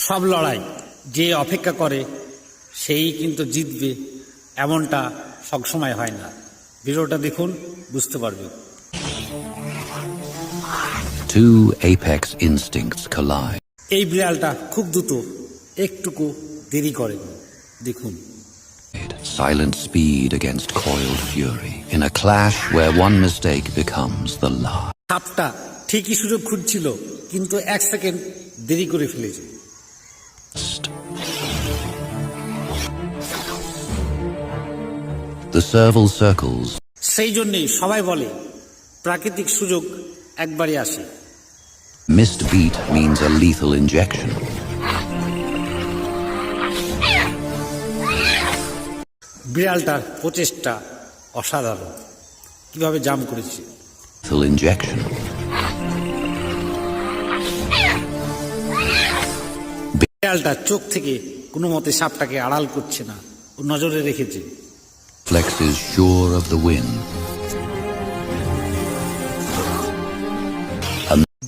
সব লড়াই যে অপেক্ষা করে সেই কিন্তু জিতবে এমনটা সবসময় হয় না। ভিডিওটা দেখুন, বুঝতে পারবেন। Two apex instincts collide. এই বিড়ালটা খুব দ্রুত, একটুকু দেরি করে। দেখুন, Silent speed against coiled fury in a clash where one mistake becomes the last. সাপটা ঠিকই সুযোগ খুঁজছিল, কিন্তু 1 সেকেন্ড দেরি করে ফেলেছে। The serval circles. সেই জন্যই সবাই বলে প্রাকৃতিক সুযোগ একবারই আসে। Missed beat means a lethal injection. বিড়ালটার প্রচেষ্টা অসাধারণ, কিভাবে জাম্প করেছে। Lethal injection. বিড়ালটা চোখ থেকে কোনো মতে সাপটাকে আড়াল করছে না, ও নজরে রেখেছে। Flex is sure of the win.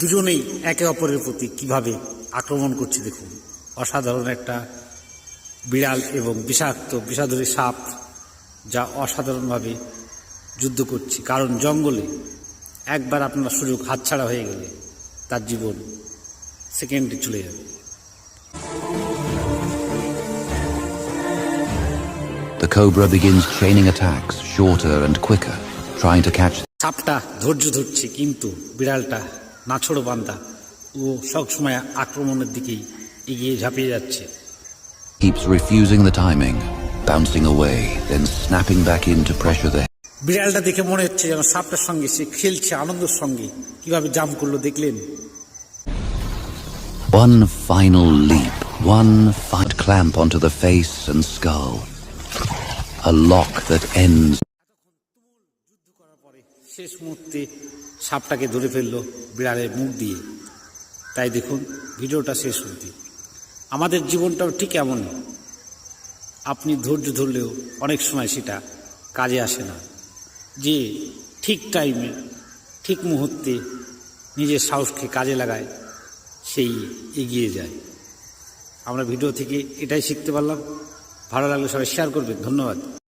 দুজনেই একে অপরের প্রতি কিভাবে আক্রমণ করছে দেখুন। অসাধারণ একটা বিড়াল এবং বিষাক্ত বিষাদরী সাপ, যা অসাধারণভাবে যুদ্ধ করছে। কারণ জঙ্গলে একবার আপনার সুযোগ হাতছাড়া হয়ে গেলে তার জীবন সেকেন্ডে চলে যাবে। The cobra begins chaining attacks, shorter and quicker, trying to catch. সাপটা ধৈর্য ধরছে, কিন্তু বিড়ালটা নাছোড় বান্দা, ও সবসময় আক্রমণের দিকেই এগিয়ে ঝাঁপিয়ে যাচ্ছে। Keeps refusing the timing, bouncing away, then snapping back in to pressure the. বিড়ালটা দেখে মনে হচ্ছে যেন সাপটার সঙ্গে সে খেলছে আনন্দের সঙ্গে। কিভাবে জাম্প করলো দেখলেন? One final leap, one fight clamp onto the face and skull. A lock that ends. যুদ্ধ করার পরে শেষ মুহূর্তে সাপটাকে ধরে ফেললো বিড়ালের মুখ দিয়ে। তাই দেখুন ভিডিওটা শেষ অবধি। আমাদের জীবনটাও ঠিক এমনই, আপনি ধৈর্য ধরলেও অনেক সময় সেটা কাজে আসে না। যে ঠিক টাইমে ঠিক মুহূর্তে নিজের সাহসকে কাজে লাগায়, সেই এগিয়ে যায়। আমরা ভিডিও থেকে এটাই শিখতে পারলাম। ভালো লাগলে সবাই শেয়ার করবেন। ধন্যবাদ।